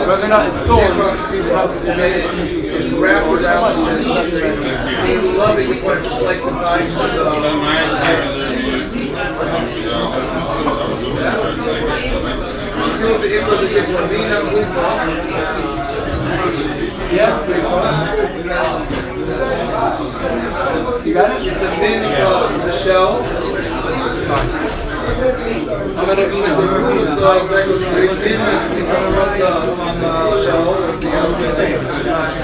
Whether or not it's stolen, wrapped around and loving it, just like the vibes of the you got it? It's a bin of the shell. I'm going to remove the registration and remove the shell.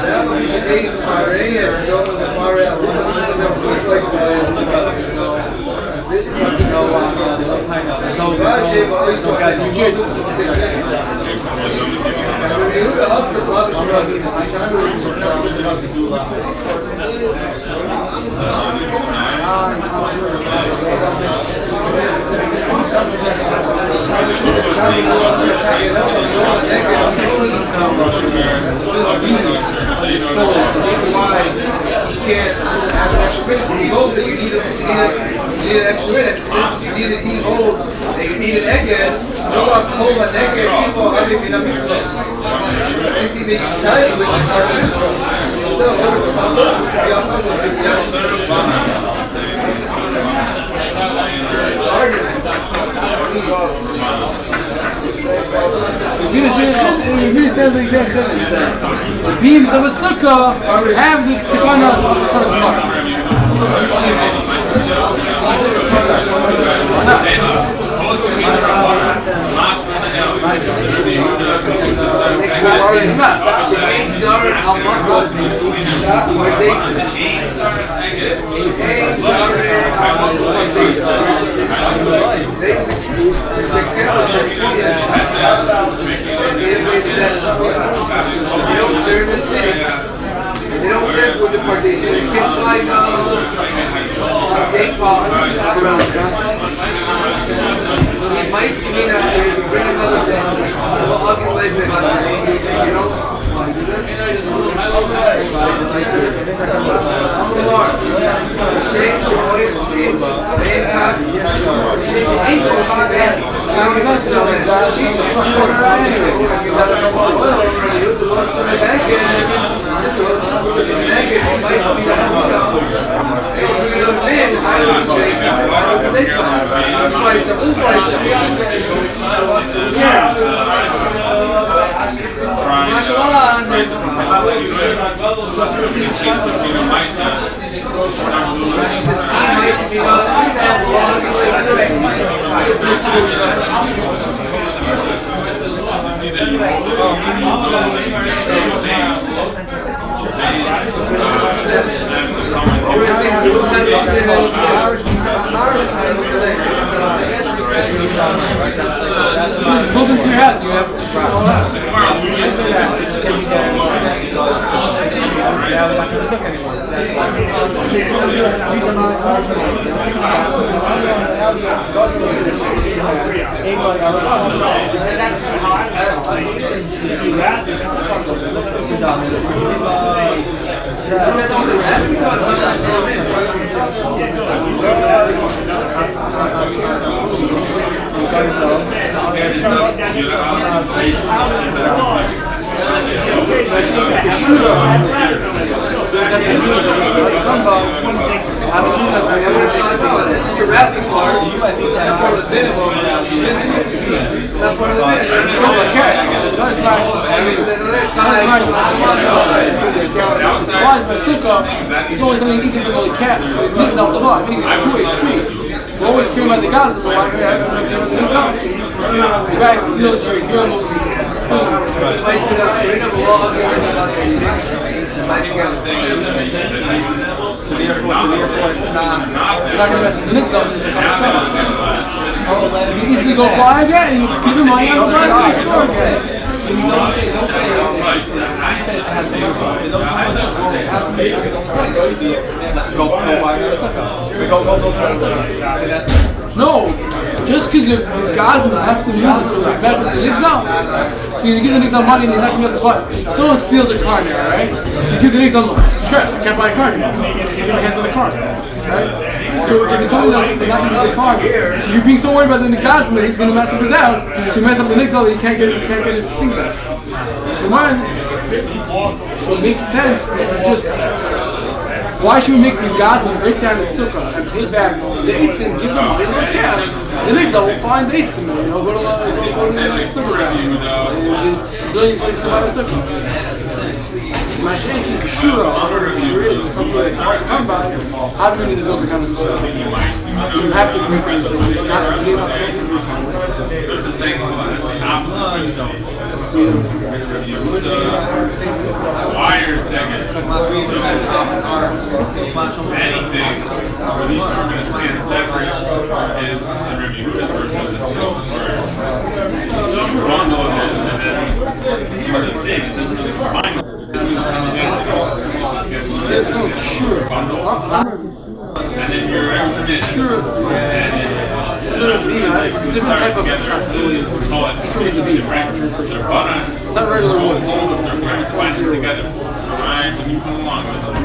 That one is 8 pare and go with the pare out. Like this is like he holds that you need an extra minute. Since you need it, he holds that you need an egg. No one holds an egg, people are having a mitzvah. Anything that you tie it with is part of the mitzvah. So, the beams of a sukkah have the tikkun of the mark. They're in the city. They don't live with the partition. They can't fly gate pods around the country. So they might see me after you bring another thing. Well, I'll get laid back. You know? Change your way to see it. Move into your house, you have to try all that. This is your wrapping part. It's not part of the minimum. It's not part of the minimum. Why is my sukkah? It's always going to be easy for the cat. It needs out the law. I mean, it's a two-way street. It's always screaming about the Gaza, so why can't I have the out? The guy steals your hero. You're not going to mess with the Knicks out there. You can easily go fly again and you give him money on the side. No. just because the Gazans have to use it to like mess up the Nixon, so you give the Nixon money and you're not going to get the button. If someone steals a car now, right? So you give the Nixon money. Scrap, I can't buy a car anymore. You give my hands on the car, right? So if it's something that's not using the car, so you're being so worried about the Gazan that he's going to mess up his house, so you mess up the Nixon that he can't get his thing back. So it makes sense that you just. Why should we make the Gazan break down the sukkah and pay back the eitzim, give them money, they can't. The next will find the eitzim, go to the sukkah guy, and just billion places to buy the sukkah. Mashiach in Kishura, is something that's hard to come by. How do we need to go to come to the sukkah? You have to break down the sukkah. You have to leave out the business on it. Wires negative. Anything where these two are going to stand separate is the Rabbi version of the silk word. Wrong on this, and then it's really big, it doesn't really combine with and then you're extra sure, and it's a different type of call it not regular wood. They're binding together. So when you come along with them,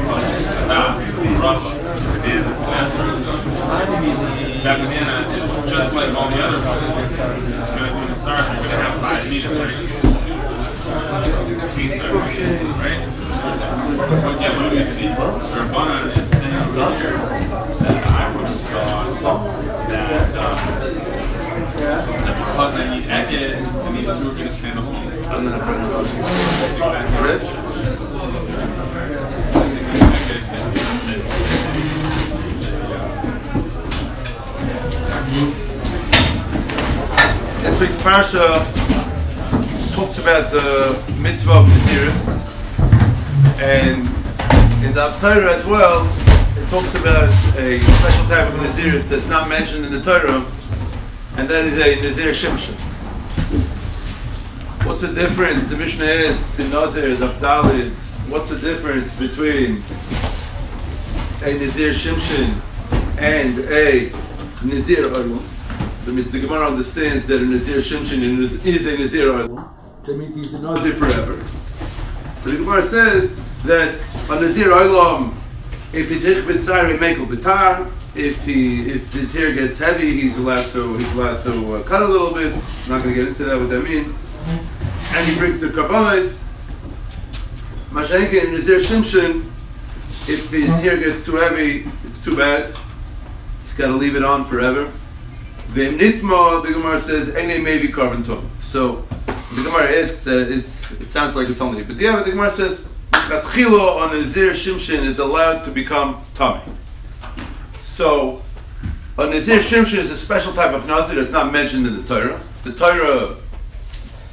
and that banana is just like all the other ones. It's going to start. You're going to have 5 meters, right? Right? But yeah, what we see, Rabbanan is saying here that I would have thought that because I need Eked, and these two are going to stand alone. This week's parsha talks about the mitzvah of Nezirus, and in the Torah as well, it talks about a special type of Nezirus that's not mentioned in the Torah, and that is a Nezir Shimshon. What's the difference? The Mishnah asks in Nazir, Dalit, what's the difference between a Nezir Shimshon and a Nezir Olam? That means the Gemara understands that a Nezir Shimshon is a Nezir Olam. That means he's a Nazir forever. So the Gemara says that a Nazir Olam, if he's ich b'tzar, mekel b'tar. If his hair gets heavy, he's allowed to cut a little bit. I'm not going to get into that, what that means. And he brings the karbanos. Mashenke in Nezir Shimshon, if his hair gets too heavy, it's too bad. He's got to leave it on forever. V'im nitma, the Gemara says, ene maybe carbon tom. So the Gemara asks, it sounds like it's only, but yeah, the Gemara says, chatchilo on Nezir Shimshon is allowed to become tummy. So a Nezir Shimshon is a special type of Nazir that's not mentioned in the Torah. The Torah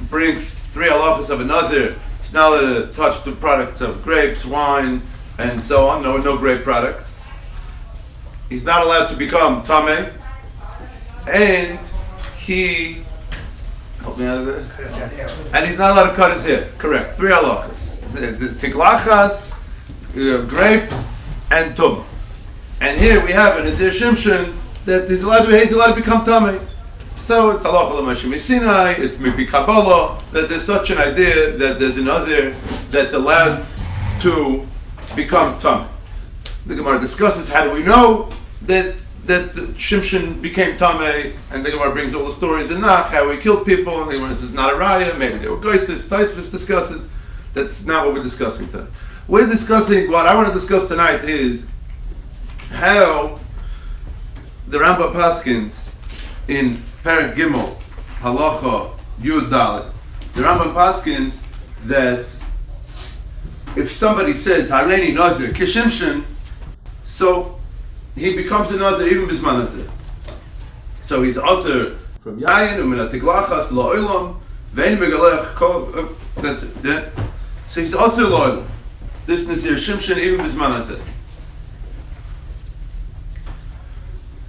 brings 3 halachas of a Nazir. He's not allowed to touch the products of grapes, wine, and so on. No grape products. He's not allowed to become tameh, and he help me out of it. And he's not allowed to cut his hair. Correct. 3 halachas: tiglachas, grapes, and tum. And here we have a Nezir Shimshon that he's allowed to become tameh. So it's halacha l'mashim Sinai, it's mipi Kabbalah, that there's such an idea that there's a Nazir that's allowed to become tameh. The Gemara discusses how do we know that Shimshon became tameh, and the Gemara brings all the stories in Nach, how he killed people, and the Gemara says not a raya, maybe they were goyses. Taisvis discusses. That's not what we're discussing tonight. What I want to discuss tonight is how the Rambam paskins in Perek Gimel, Halacha Yud Dalet. The Rambam paskins that if somebody says Hareini Nazir Kishimshon, so he becomes a Nazir even Bisman Nazir. So he's also from Yayin Umin Atiglachas La'olam Vein Megalech Kol. That's it. Yeah? So he's also La'olam. This Nazir Shimshon even Bisman Nazir.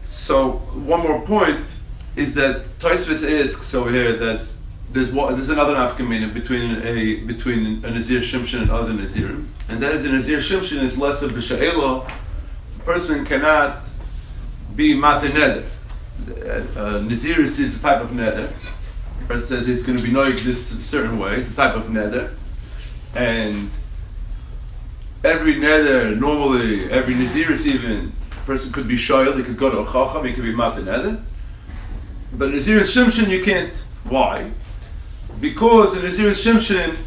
So one more point is that Taisvis asks over here that there's another nafkamina between a Nezir Shimshon and other Nazirim, and that is a Nezir Shimshon is less of b'sha'ela. A person cannot be mateneder. Nezirus is a type of neder. The person says he's going to be noig this certain way. It's a type of neder. And every neder, normally, every Nezirus even, a person could be shoyel, he could go to a chacham, he could be mat neder. But Nezirus Shimshon you can't. Why? Because in Nezirus Shimshon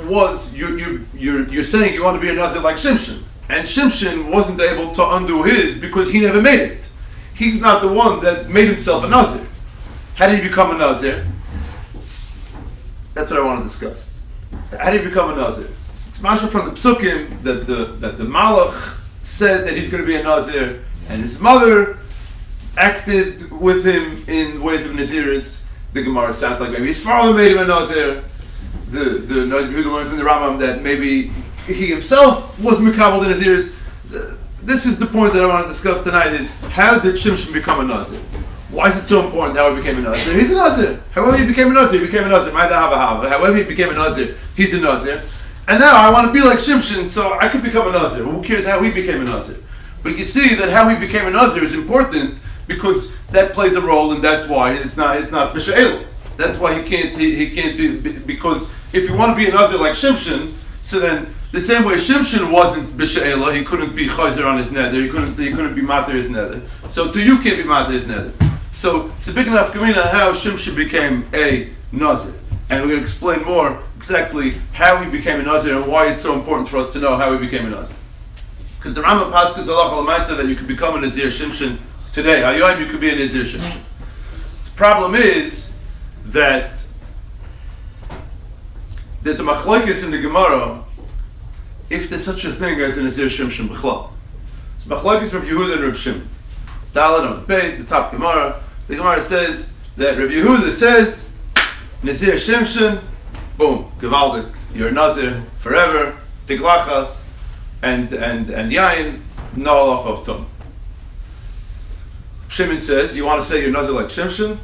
was, you're saying you want to be a Nazir like Shimshon. And Shimshon wasn't able to undo his because he never made it. He's not the one that made himself a Nazir. How did he become a Nazir? That's what I want to discuss. How did he become a Nazir? It's mashma from the Psukim that the Malach said that he's going to be a Nazir, and his mother acted with him in ways of Nezirus. The Gemara sounds like maybe his father made him a Nazir. The Yehuda learns in the Rambam that maybe he himself was Mekabel the Nezirus. This is the point that I want to discuss tonight: is how did Shimshon become a Nazir? Why is it so important how he became a Nazir? He's a Nazir. However he became a Nazir, he became a Nazir. However he became a Nazir, he's a Nazir. And now I want to be like Shimshon, so I could become a Nazir. Who cares how he became a Nazir? But you see that how he became a Nazir is important because that plays a role, and that's why it's not B'She'el. That's why he can't be, because if you want to be a Nazir like Shimshon, so then the same way Shimshon wasn't B'She'ela, he couldn't be Chayzer on his nether, he couldn't be Mater his nether. So to you can't be Mater his nether. So it's a big enough kamina how Shimshon became a Nazir. And we're going to explain more exactly how he became a Nazir and why it's so important for us to know how he became a Nazir. Because the Rambam Paskins halacha l'maaseh that you could become a Nazir Shimshon today. Hayom you could be a Nazir Shimshon. The problem is that there's a machlokes in the Gemara if there's such a thing as a Nazir Shimshon b'chlal. It's machlokes from Yehuda and Reb Shimon. Dalet on the page, the top Gemara. The Gemara says that Rabbi Yehuda says, Nezir Shimshon, boom, Gevaldik, you're a Nazir forever, Tiglachas, and Yain, no halacha of Tum. Shimon says, you want to say you're Nazir like Shimshon?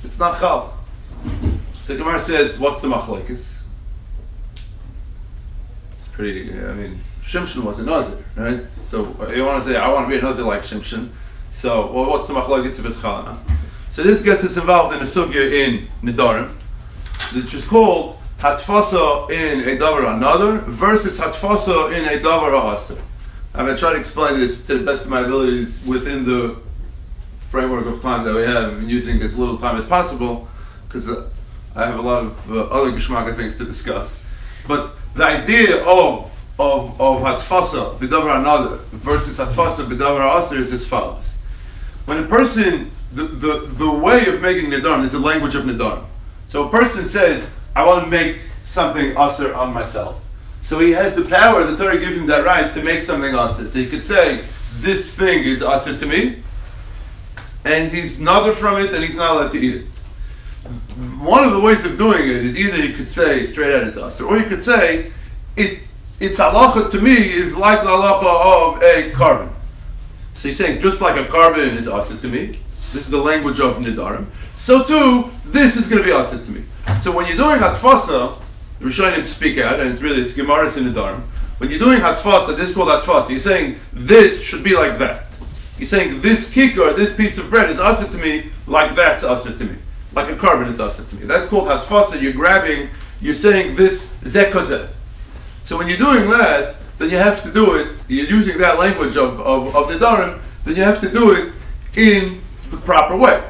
It's not Chal. So the Gemara says, what's the machlokes? It's pretty, Shimshon was a Nazir, right? So you want to say, I want to be a Nazir like Shimshon. So, what's the machlokes of Chalana? So this gets us involved in a sugya in Nedarim, which is called Hatfasa in a davar another versus Hatfasa in a davar ha'aser. I'm going to try to explain this to the best of my abilities within the framework of time that we have, and using as little time as possible, because I have a lot of other geschmacka things to discuss. But the idea of Hatfasa b'davar another versus Hatfasa b'davar ha'aser is as follows. When a person, the way of making Nedarim is the language of Nedarim. So a person says, I want to make something aser on myself. So he has the power, the Torah gives him that right to make something aser. So he could say, this thing is aser to me, and he's nagar from it, and he's not allowed to eat it. One of the ways of doing it is either he could say straight out it's aser, or he could say, it's halacha to me is like the halacha of a carbon. So he's saying, just like a carbon is aser to me, this is the language of Nedarim, so too, this is going to be aser to me. So when you're doing hatfasa, the Rishonim speak out, and it's Gemaras in Nedarim. When you're doing hatfasa, this is called hatfasa, you're saying, this should be like that. You're saying, this kikar, this piece of bread is aser to me, like that's aser to me. Like a carbon is aser to me. That's called hatfasa, you're saying this zeh kozeh. So when you're doing that, then you have to do it, you're using that language of Nedarim, then you have to do it in the proper way.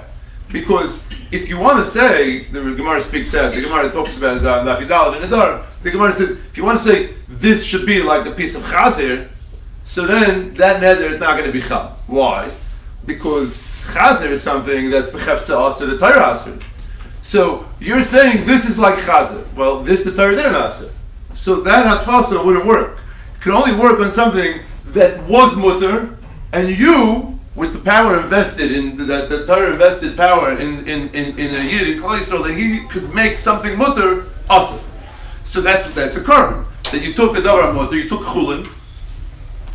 Because if you want to say, the Gemara speaks out, the Gemara talks about Nafidal and Nedarim, the Gemara says, if you want to say, this should be like a piece of chazir, so then that neder is not going to be chal. Why? Because chazir is something that's b'chefza aser, the Torah aser. So you're saying this is like chazir. Well, this the Torah didn't aser. So that hatfasa wouldn't work. It can only work on something that was mutter, and you, with the power invested in the Torah invested power in a yid in Klal Yisrael, that he could make something mutter aser. So that's a carbon. That you took a davar mutter, you took chulin,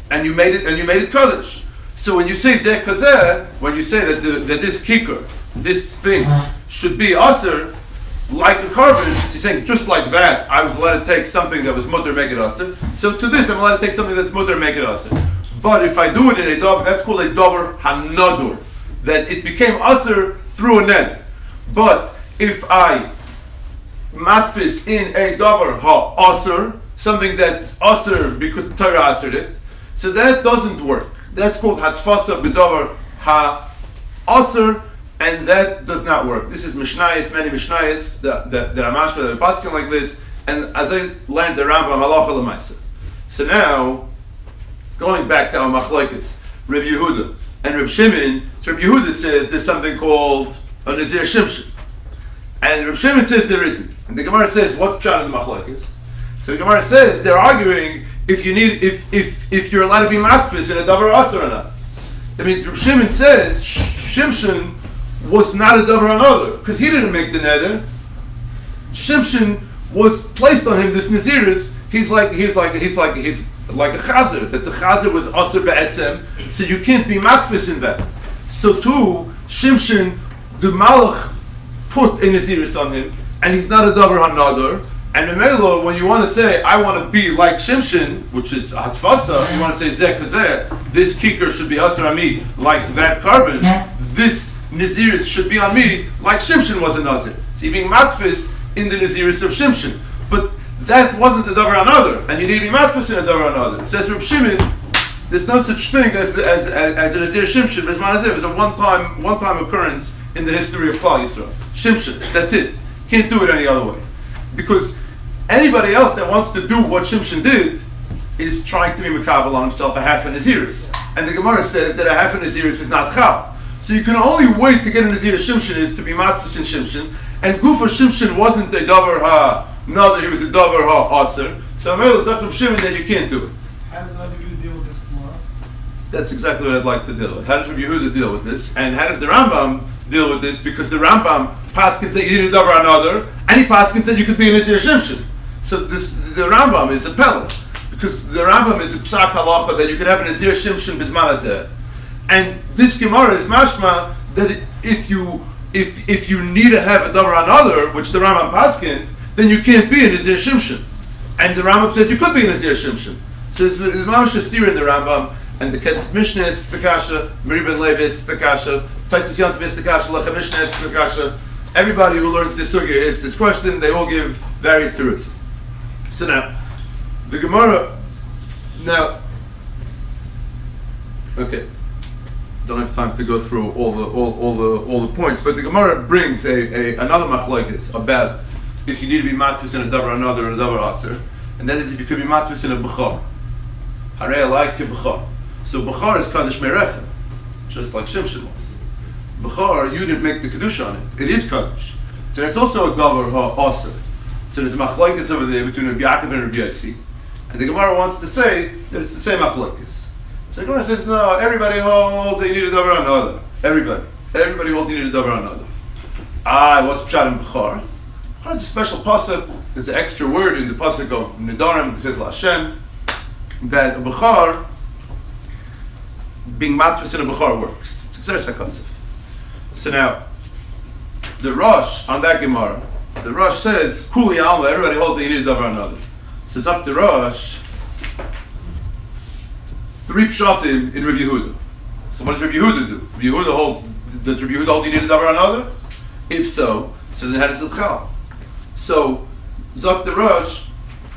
and you made it kodesh. So when you say zeh kozeh, when you say that this kikar, this thing should be aser, like a carbon, she's saying just like that, I was allowed to take something that was mutter, make it aser. So to this, I'm allowed to take something that's mutter, make it aser. But if I do it in a davar, that's called a davar hanadur. that it became usher through a neder. But if I matfis in a davar ha-usher, something that's usher because the Torah ushered it, so that doesn't work. That's called hatfasa b'davar ha-usher, and that does not work. This is Mishnayos, many Mishnayos, the Ramashma, the Paskin like this, and as I learned the Rambam halacha l'maisa. So now, going back to our machlokes, Rabbi Yehuda and Rabbi Shimon, so Rabbi Yehuda says there's something called a Nezir Shimshon, and Rabbi Shimon says there isn't. And the Gemara says, what's pshat in the machlokes? So the Gemara says they're arguing if you're allowed to be matfis in a davar asur or not. That means Rabbi Shimon says Shimshon was not a davar another because he didn't make the neder. Shimshon was placed on him this Nezirus. He's like a chazer, that the chazer was asur be'etzem, so you can't be matfis in that. So too, Shimshon, the malach put a Nezirus on him, and he's not a davar hanadar. And the Melo, when you want to say, I want to be like Shimshon, which is hatfasa, you want to say zeh kazeh, this kicker should be asur on me like that carbon, this Nezirus should be on me like Shimshon was a Nazir. So you're being matfis in the Nezirus of Shimshon. But that wasn't the davar another, and you need to be matfis in a davar another. It says Reb Shimon, there's no such thing as a Nezir Shimshon. It's a one-time occurrence in the history of Klal Yisrael. Shimshon, that's it. Can't do it any other way. Because anybody else that wants to do what Shimshon did is trying to be mekabel on himself a half a Nezirus. And the Gemara says that a half a Nezirus is not chal. So you can only wait to get a Nezir Shimshon is to be matfis in Shimshon. And Gufa Shimshon wasn't a davar ha-nother, he was a davar ha-aser. So Amel Zakhram Shimon that you can't do it. How does Rabbi Yehuda deal with this tomorrow? That's exactly what I'd like to deal with. How does Rabbi Yehuda deal with this? And how does the Rambam deal with this? Because the Rambam paskin said you need a davar another, and he paskin said you could be a Nezir Shimshon. So the Rambam is a pellet. Because the Rambam is a psak halacha that you could have a Nezir Shimshon bisman hazeh. And this Gemara is mashma that if you need to have a davar another, which the Rambam paskins, then you can't be a Nezir Shimshon. And the Rambam says you could be a Nezir Shimshon. So there's mamash steer in the Rambam, and the Kesef Mishnah is the kasha, Meribah Levi is the kasha, Taisus Yantav is the kasha, Lechem Mishnah is the kasha. Everybody who learns this sugya is this question. They all give various terutzim. So now, the Gemara. Now, okay, don't have time to go through all the points, but the Gemara brings another machlokes about if you need to be matfis in a davar another or a davar aser, and that is if you could be matfis in a bechor. Harei alai ke bechor. So bechor is kaddish merechem, just like Shimshon was. Bechor, you didn't make the kedusha on it. It is kaddish. So that's also a davar ha-aser. So there's a machlokes over there between Rabbi Yaakov and Rabbi Yossi, and the Gemara wants to say that it's the same machlokes. So the Gemara says, no, everybody holds that you need a davar another. Everybody holds you need a davar another. What's pshat in bechor? Bechor is a special pasuk. There's an extra word in the pasuk of Nedarim that says LaHashem, that a bechor, being matfis in a bechor works. It's exercise concept. So now, the Rosh on that Gemara, the Rosh says, Kuli Alma, everybody holds that you need a davar another. So it's up to Rosh, 3 pshatim in Rabbi Yehuda. So what does Rabbi Yehuda do? Does Rabbi Yehuda hold you need a davar another? If so then how does it chal? So, Zok the Rosh,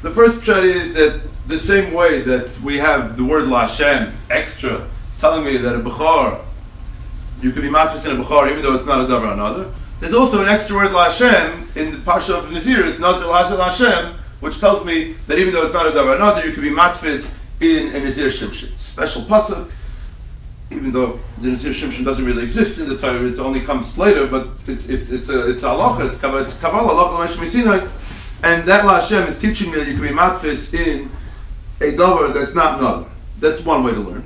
the first pshat is that the same way that we have the word LaHashem extra telling me that a bechor, you can be matfis in a bechor even though it's not a davar another. There's also an extra word LaHashem in the parsha of Nezirus, Nazir LaHashem, which tells me that even though it's not a davar another, you can be matfis in a Nezir Shimshon. Special pasuk, even though the Nezir Shimshon doesn't really exist in the Torah, it only comes later, but it's halacha, it's kabbalah, halacha l'meshem Sinai, and that LaHashem is teaching me that you can be matfis in a davar that's not another. That's one way to learn.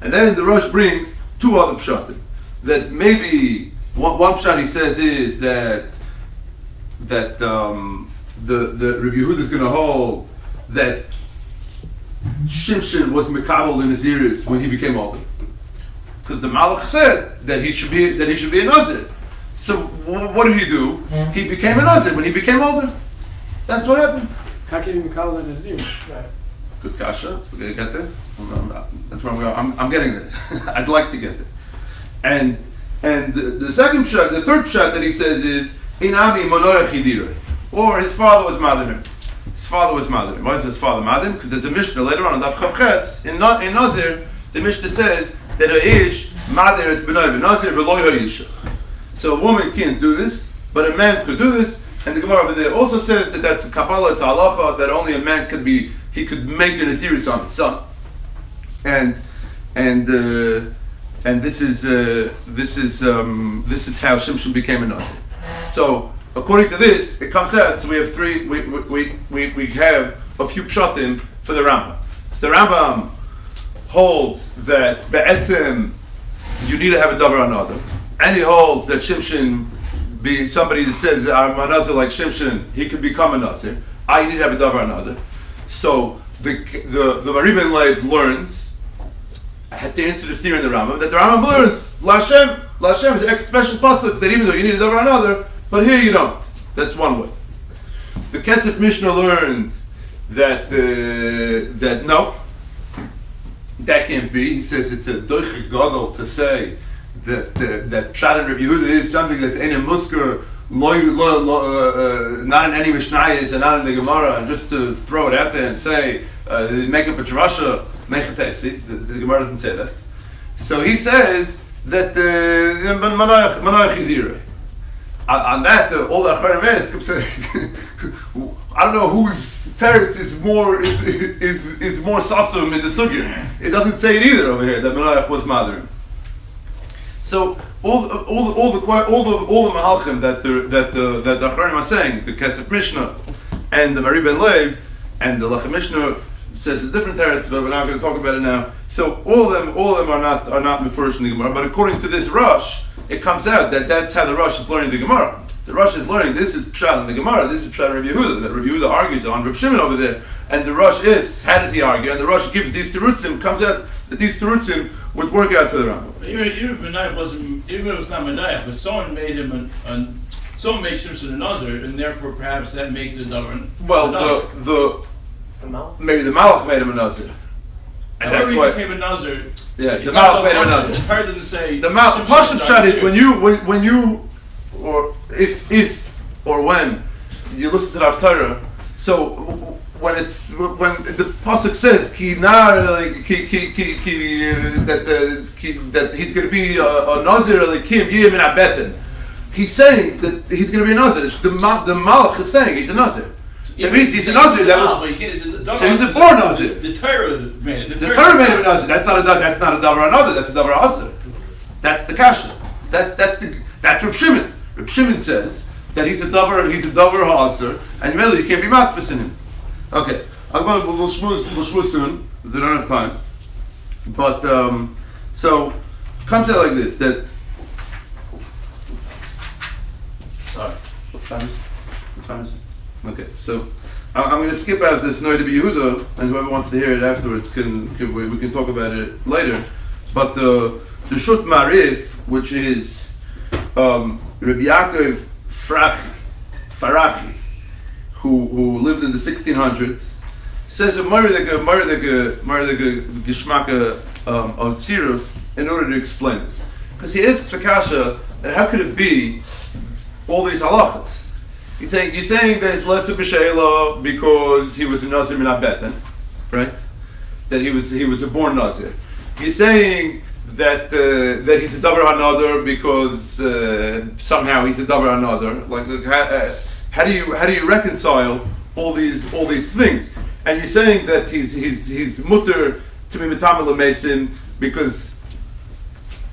And then the Rosh brings 2 other pshatim. That maybe one pshat he says is that the Rabbi Yehuda is going to hold that Shimshon was mekabel in Nezirus when he became older, because the Malach said that he should be a Nazir. So what did he do? He became a Nazir when he became older. That's what happened. How can you be called a Nezir? Right. Good kasha. We're gonna get there. That's where I'm going. I'm getting there. I'd like to get there. And the second pshat, the third pshat that he says is inami monoya chidira, or his father was madrim. His father was madrim. Why is his father madrim? Because there's a Mishnah later on in Daf Chavches in Nazir. The Mishnah says that a ish madir is b'nai b'nazir v'loy ha'isha. So a woman can't do this, but a man could do this. And the Gemara over there also says that that's a Kabbalah, it's a halacha, that only a man could make a Nezirus on his son. And this is how Shimshon became a Nazir. So according to this, it comes out. So we have we have a few pshatim for the Rambam. So the Rambam holds that be'etzim you need to have a davar another, and he holds that Shimshon be somebody that says I'm a Nazir like Shimshon, he could become a Nazir. I need to have a davar another. So the Maribin Lev learns. I had to answer the steer in the Rambam that the Rambam learns Lashem is a special pasuk that even though you need a davar another, but here you don't. That's one way. The Kesef Mishnah learns that no, that can't be. He says it's a doiche gadol to say that Pshat and Rabbi Yehuda is something that's in a musker, not in any Mishnayos and not in the Gemara, and just to throw it out there and say make up a drasha, the Gemara doesn't say that. So he says that manayach chidira. On that, all the Acharim kept saying, I don't know whose teretz is more sasum in the sugya. It doesn't say it either over here that Menayach was madrim. So all the mahalchim that the Acharim are saying, the Kesef Mishnah and the Mari Ben Lev and the Lechem Mishnah says a different teretz, but we're not going to talk about it now. So all of them are not mefurish in the Gemara. But according to this Rosh, it comes out that that's how the Rosh is learning the Gemara. The Rosh is learning this is Pshat in the Gemara, this is Pshat Rabbi Yehuda. That Rabbi Yehuda argues on Rabbi Shimon over there, and the Rosh is how does he argue? And the Rosh gives these terutzim. Comes out that these terutzim would work out for the Rambam. Even if Menayach wasn't, even if it was not Menayach, but someone made him someone makes Shimshon a Nazir, and therefore perhaps that makes it a davar. Well, maybe the Malach made him a Nazir. And however that's why he became a Nazir. Yeah, the Malach made him a Nazir. The Torah doesn't say the Malach. Pashup Pshat is when you or if or when you listen to the Torah. So when the pasuk says that he's going to be a Nazir like Kim Yim and Abeten, he's saying that he's going to be a Nazir. The Malach is saying he's a Nazir. That means he's a Nazir. So he's a born Nazir. The Torah made it. The Torah made him a Nazir. That's not a davar another. That's a davar aser. That's the kasha. That's Reb Shimon. Reb Shimon says that he's a davar aser, and really you can't be matfis in him. Okay, we'll shmuz soon. We don't have time. But so comes out like this that. Sorry. What time is it? Okay, so I'm going to skip out this Noida Yehuda, and whoever wants to hear it afterwards we can talk about it later. But the Shut Marif, which is Rabbi Yaakov Farachi, who lived in the 1600s, says a Maridega Gishmaka of Tziruf in order to explain this, because he asks Akasha that how could it be all these halachas. You're saying that it's less of b'sheila because he was a Nazir min Abeten, right? That he was a born Nazir. You're saying that he's a davar hanadar because somehow he's a davar hanadar. Like how do you reconcile all these things? And you're saying that he's mutter to be metamel mesin because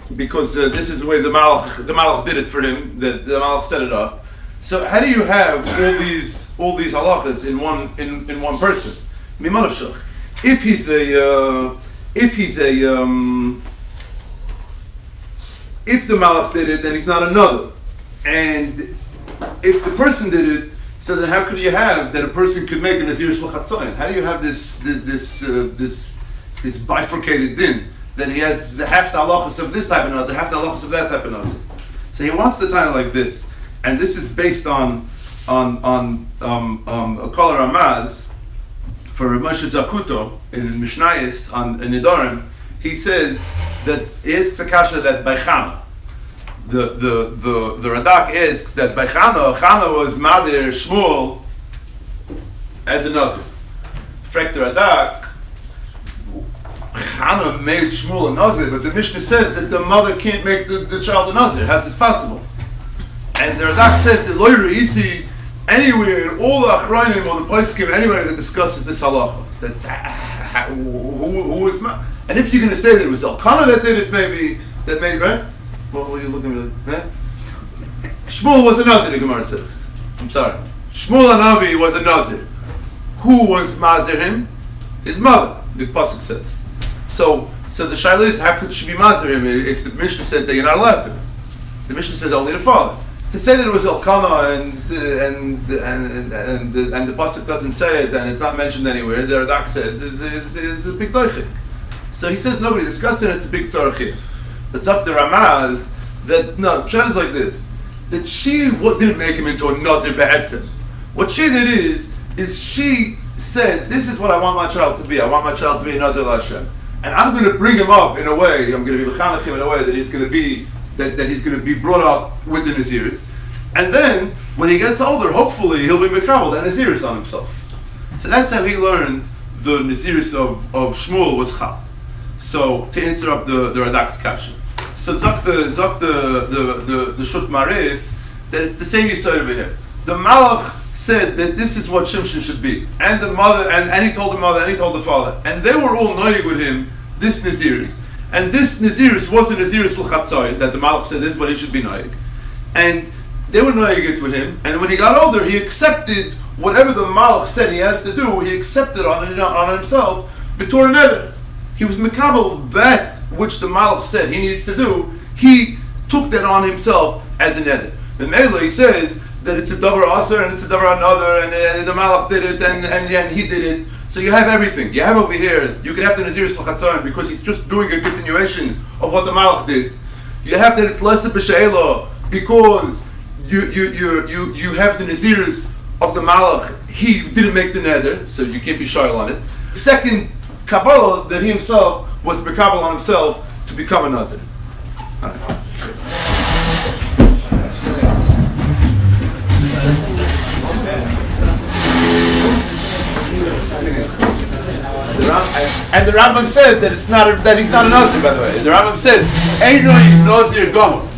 this is the way the Malach did it for him. That the Malach set it up. So how do you have all these halachas in one person? If the Malach did it, then he's not another. And if the person did it, so then how could you have that a person could make a Nezirus l'chatzayin? How do you have this bifurcated din that he has half the halachas of this type of nazir, half the halachas of that type of nazir? So he wants the title like this. And this is based on a Kol Ramaz for Moshe Zakuto in Mishnayos on Nidorim. He says that he asks Akasha that by Chama, the Radak asks that by Chana was Madir Shmuel as a Nazir. Frek the Radak, Chana made Shmuel a Nazir, but the Mishnah says that the mother can't make the child a Nazir. How's this possible? And the Radak says that Lo Reisi anywhere in all the Achrayim or the Poskim, anybody that discusses this halacha, that who is ma? And if you're going to say that it was Elkanah that did it, maybe that made right. What were you looking at? Shmuel was a Nazir, the Gemara says. I'm sorry. Shmuel Hanavi was a Nazir. Who was Mazir him? His mother, the Pasuk says. So the Shaila is, how could she be Mazir him if the Mishnah says that you're not allowed to? The Mishnah says only the father. To say that it was Elkanah and the Pasuk doesn't say it and it's not mentioned anywhere, the Radak says, is a big doichik. So he says nobody discussed it, it's a big tzarachim. It's up to Ramaz that, no, Pshat is like this, that she didn't make him into a Nazir Be'etzim. What she did is she said, this is what I want my child to be. I want my child to be a Nazir Hashem. And I'm going to bring him up in a way, I'm going to be mechanech him in a way that he's going to be, that he's going to be brought up with the Nezirus. And then, when he gets older, hopefully he'll be mekabel that Nezirus on himself. So that's how he learns the Nezirus of Shmuel was Chal. So, to answer up the Radak's kasha. So Zok the Shut Marif, that it's the same Yisod over here. The Malach said that this is what Shimshon should be. And the mother, and he told the mother, and he told the father. And they were all noig with him, this Nezirus. And this Nezirus wasn't Nezirus l'chatzai, that the Malach said this is what he should be noig. And they were noig it with him. And when he got older, he accepted whatever the Malach said he has to do, he accepted on himself, b'tor neder. He was mekabel that which the Malach said he needs to do, he took that on himself as an edit. The Mela, he says that it's a davar aser and it's a davar another, and the Malach did it and he did it. So you have everything. You have over here, you can have the Nezirus l'chatzon because he's just doing a continuation of what the Malach did. You have that it's less of b'she'ela because you have the Nezirus of the Malach. He didn't make the neder, so you can't be shoyl on it. Second Kabbalah that he himself was mekabel on himself to become a Nazir. And the Rambam says that it's not that he's not a Nazir, by the way. The Rambam says, "Ain't no Nazir gomer."